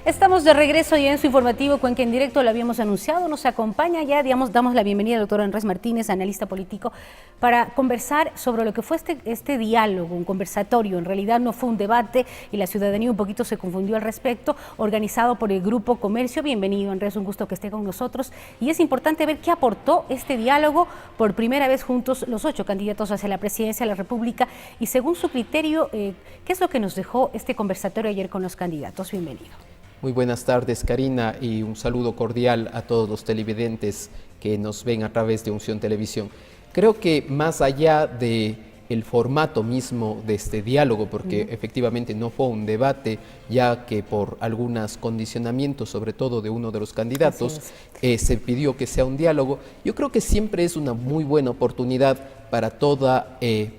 Estamos de regreso ya en su informativo Cuenca en Directo, lo habíamos anunciado, nos acompaña ya, digamos, damos la bienvenida al doctor Andrés Martínez, analista político, para conversar sobre lo que fue este diálogo, un conversatorio, en realidad no fue un debate y la ciudadanía un poquito se confundió al respecto, organizado por el Grupo Comercio. Bienvenido Andrés, un gusto que esté con nosotros y es importante ver qué aportó este diálogo por primera vez juntos los 8 candidatos hacia la presidencia de la República y según su criterio, ¿qué es lo que nos dejó este conversatorio ayer con los candidatos? Bienvenido. Muy buenas tardes, Karina, y un saludo cordial a todos los televidentes que nos ven a través de Unción Televisión. Creo que más allá de el formato mismo de este diálogo, porque efectivamente no fue un debate, ya que por algunos condicionamientos, sobre todo de uno de los candidatos, se pidió que sea un diálogo. Yo creo que siempre es una muy buena oportunidad para todo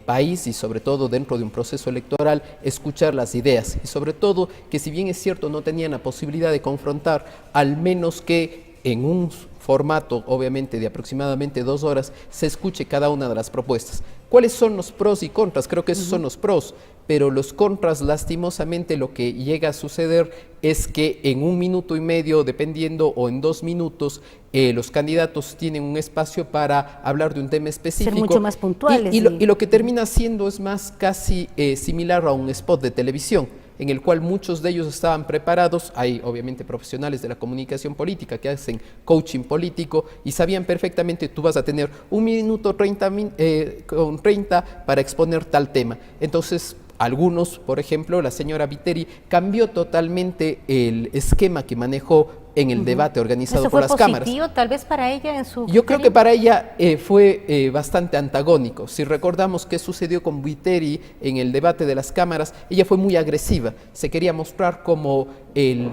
país y sobre todo dentro de un proceso electoral escuchar las ideas y sobre todo que si bien es cierto no tenían la posibilidad de confrontar, al menos que en un formato obviamente de aproximadamente 2 horas se escuche cada una de las propuestas. ¿Cuáles son los pros y contras? Creo que esos son los pros, pero los contras, lastimosamente, lo que llega a suceder es que en 1 minuto y medio, dependiendo, o en 2 minutos, los candidatos tienen un espacio para hablar de un tema específico. Ser mucho más puntuales. Y lo que termina siendo es más casi similar a un spot de televisión, en el cual muchos de ellos estaban preparados. Hay obviamente profesionales de la comunicación política que hacen coaching político y sabían perfectamente tú vas a tener 1 minuto 30 para exponer tal tema. Entonces, algunos, por ejemplo, la señora Viteri cambió totalmente el esquema que manejó en el debate organizado por las cámaras. ¿Eso fue positivo tal vez para ella en su Yo creo que para ella fue bastante antagónico. Si recordamos qué sucedió con Viteri en el debate de las cámaras, ella fue muy agresiva, se quería mostrar como el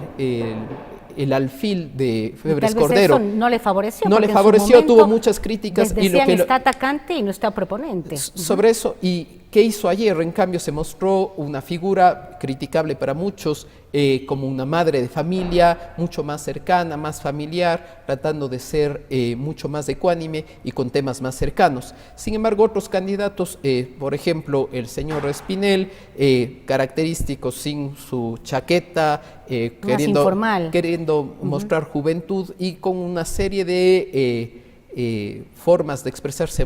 alfil de Febres Cordero. Eso no le favoreció. No le favoreció, tuvo muchas críticas. Decían está atacante y no está proponente. Sobre eso, ¿y qué hizo ayer? En cambio se mostró una figura criticable para muchos, como una madre de familia, mucho más cercana, más familiar, tratando de ser mucho más ecuánime y con temas más cercanos. Sin embargo, otros candidatos, por ejemplo, el señor Espinel, característico sin su chaqueta, queriendo mostrar juventud y con una serie de formas de expresarse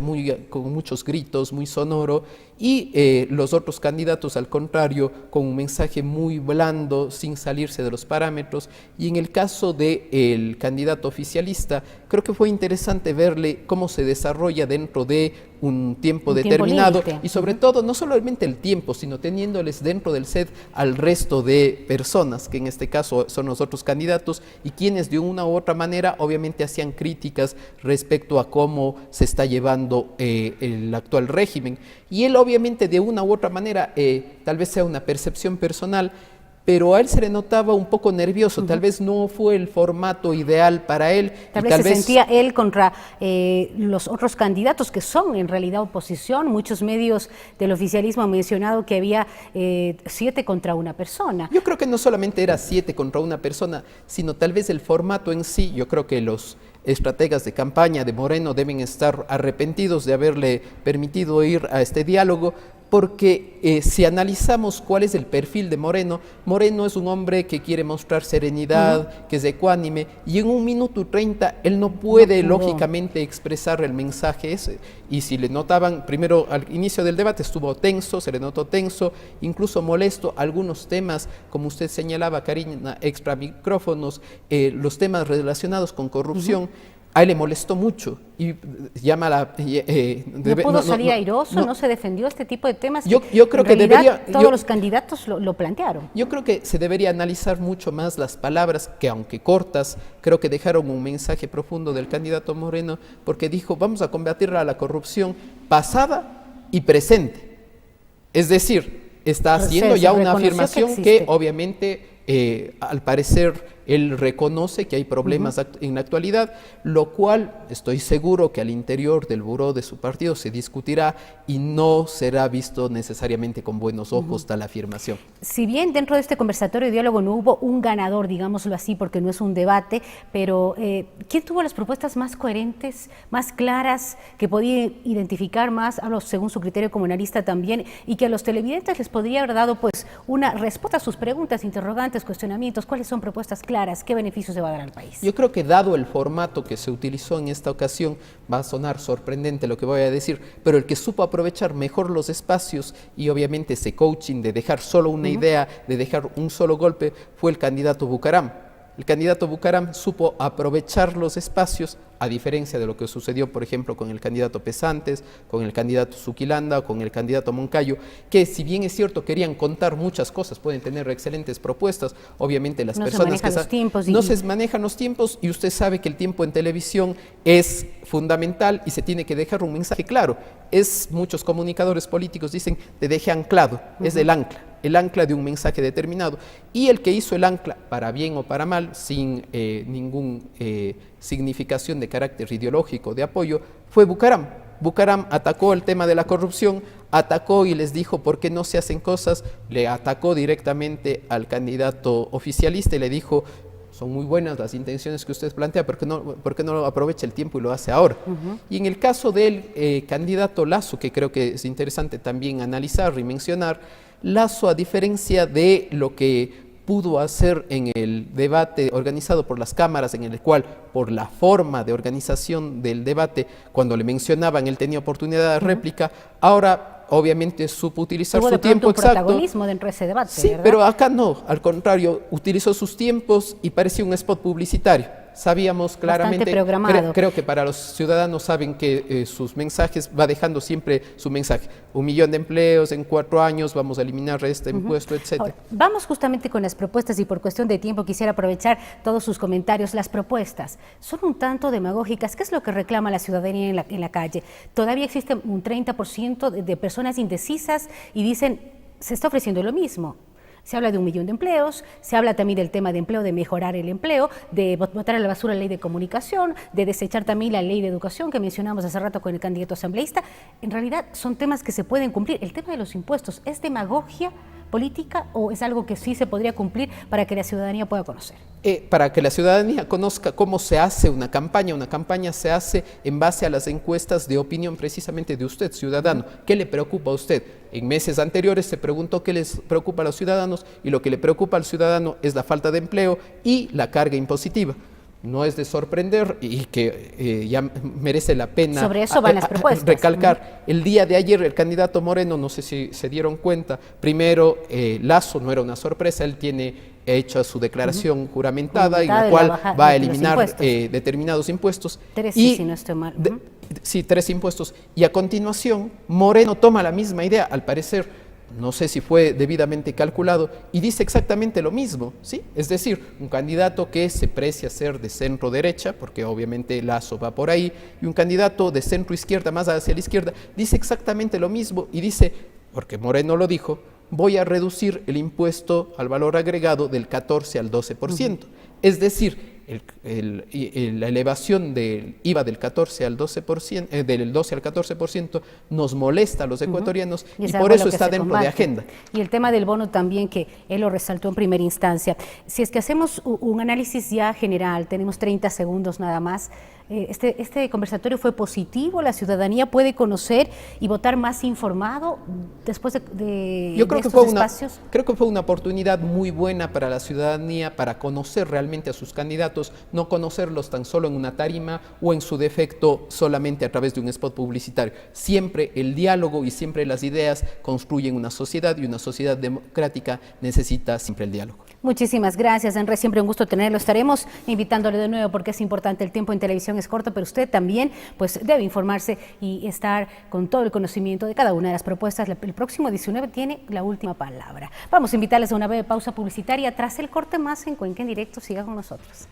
con muchos gritos, muy sonoro, y los otros candidatos al contrario con un mensaje muy blando sin salirse de los parámetros. Y en el caso del candidato oficialista creo que fue interesante verle cómo se desarrolla dentro de un tiempo determinado y sobre todo no solamente el tiempo, sino teniéndoles dentro del set al resto de personas, que en este caso son los otros candidatos y quienes de una u otra manera obviamente hacían críticas respecto a cómo se está llevando el actual régimen. Y él obviamente de una u otra manera, tal vez sea una percepción personal, pero a él se le notaba un poco nervioso, tal vez no fue el formato ideal para él. Tal vez se sentía él contra los otros candidatos que son en realidad oposición. Muchos medios del oficialismo han mencionado que había 7 contra 1 persona. Yo creo que no solamente era 7 contra 1 persona, sino tal vez el formato en sí. Yo creo que los estrategas de campaña de Moreno deben estar arrepentidos de haberle permitido ir a este diálogo, porque si analizamos cuál es el perfil de Moreno, Moreno es un hombre que quiere mostrar serenidad, que es ecuánime, y en 1 minuto 30 él no puede lógicamente expresar el mensaje ese. Y si le notaban, primero al inicio del debate estuvo tenso, se le notó tenso, incluso molesto, algunos temas, como usted señalaba, Karina, extra micrófonos, los temas relacionados con corrupción, a él le molestó mucho y llama la... ¿No pudo salir airoso? ¿No se defendió este tipo de temas? Yo creo que debería... Todos los candidatos lo plantearon. Yo creo que se debería analizar mucho más las palabras, que aunque cortas, creo que dejaron un mensaje profundo del candidato Moreno, porque dijo, vamos a combatir a la corrupción pasada y presente. Es decir, está haciendo ya una afirmación que obviamente, al parecer, Él reconoce que hay problemas en la actualidad, lo cual estoy seguro que al interior del buró de su partido se discutirá y no será visto necesariamente con buenos ojos tal afirmación. Si bien dentro de este conversatorio de diálogo no hubo un ganador, digámoslo así, porque no es un debate, pero ¿quién tuvo las propuestas más coherentes, más claras, que podía identificar más, hablo según su criterio como analista también, y que a los televidentes les podría haber dado pues una respuesta a sus preguntas, interrogantes, cuestionamientos? ¿Cuáles son propuestas claras? ¿Qué beneficios se va a dar al país? Yo creo que dado el formato que se utilizó en esta ocasión, va a sonar sorprendente lo que voy a decir, pero el que supo aprovechar mejor los espacios y obviamente ese coaching de dejar solo una idea, de dejar un solo golpe, fue el candidato Bucaram. El candidato Bucaram supo aprovechar los espacios, a diferencia de lo que sucedió, por ejemplo, con el candidato Pesantes, con el candidato Zuquilanda o con el candidato Moncayo, que si bien es cierto querían contar muchas cosas, pueden tener excelentes propuestas, obviamente las personas que no se manejan los tiempos, y usted sabe que el tiempo en televisión es fundamental y se tiene que dejar un mensaje claro. Muchos comunicadores políticos dicen, te deje anclado, es el ancla de un mensaje determinado, y el que hizo el ancla, para bien o para mal, sin ninguna significación de carácter ideológico de apoyo, fue Bucaram. Bucaram atacó el tema de la corrupción, atacó y les dijo por qué no se hacen cosas, le atacó directamente al candidato oficialista y le dijo, son muy buenas las intenciones que usted plantea, ¿por qué no aprovecha el tiempo y lo hace ahora? Y en el caso del candidato Lasso, que creo que es interesante también analizar y mencionar, Lasso, a diferencia de lo que pudo hacer en el debate organizado por las cámaras, en el cual, por la forma de organización del debate, cuando le mencionaban, él tenía oportunidad de réplica, ahora obviamente supo utilizar su tiempo exacto. Protagonismo dentro de ese debate, sí, ¿verdad? Pero acá no, al contrario, utilizó sus tiempos y parecía un spot publicitario. Sabíamos claramente, creo que para los ciudadanos saben que sus mensajes, va dejando siempre su mensaje. 1 millón de empleos en 4 años, vamos a eliminar este impuesto, etc. Ahora, vamos justamente con las propuestas y por cuestión de tiempo quisiera aprovechar todos sus comentarios. Las propuestas son un tanto demagógicas. ¿Qué es lo que reclama la ciudadanía en la calle? Todavía existe un 30% de personas indecisas y dicen, se está ofreciendo lo mismo. Se habla de 1 millón de empleos, se habla también del tema de empleo, de mejorar el empleo, de botar a la basura la ley de comunicación, de desechar también la ley de educación que mencionamos hace rato con el candidato asambleísta. En realidad son temas que se pueden cumplir. El tema de los impuestos, ¿es demagogia política o es algo que sí se podría cumplir para que la ciudadanía pueda conocer? Para que la ciudadanía conozca cómo se hace una campaña se hace en base a las encuestas de opinión precisamente de usted, ciudadano. ¿Qué le preocupa a usted? En meses anteriores se preguntó qué les preocupa a los ciudadanos y lo que le preocupa al ciudadano es la falta de empleo y la carga impositiva. No es de sorprender y que ya merece la pena sobre eso van las propuestas. Recalcar. El día de ayer el candidato Moreno, no sé si se dieron cuenta, primero Lasso no era una sorpresa, él tiene hecha su declaración juramentada en la cual va a eliminar determinados impuestos. 3, si no estoy mal. Sí, 3 impuestos. Y a continuación Moreno toma la misma idea, al parecer, no sé si fue debidamente calculado, y dice exactamente lo mismo, ¿sí? Es decir, un candidato que se precia ser de centro derecha, porque obviamente Lasso va por ahí, y un candidato de centro izquierda, más hacia la izquierda, dice exactamente lo mismo y dice, porque Moreno lo dijo, voy a reducir el impuesto al valor agregado del 14 al 12%. Es decir, la elevación del IVA del 14 al 12%, del 12 al 14% nos molesta a los ecuatorianos y por eso está dentro de agenda. Y el tema del bono también, que él lo resaltó en primera instancia. Si es que hacemos un análisis ya general, tenemos 30 segundos nada más, este conversatorio fue positivo, la ciudadanía puede conocer y votar más informado después de estos espacios. Creo que fue una oportunidad muy buena para la ciudadanía para conocer realmente a sus candidatos, no conocerlos tan solo en una tarima o en su defecto solamente a través de un spot publicitario. Siempre el diálogo y siempre las ideas construyen una sociedad y una sociedad democrática necesita siempre el diálogo. Muchísimas gracias, Andrés, siempre un gusto tenerlo. Estaremos invitándole de nuevo porque es importante, el tiempo en televisión es corto, pero usted también pues debe informarse y estar con todo el conocimiento de cada una de las propuestas. El próximo 19 tiene la última palabra. Vamos a invitarles a una breve pausa publicitaria. Tras el corte, más en Cuenca en Directo. Siga con nosotros.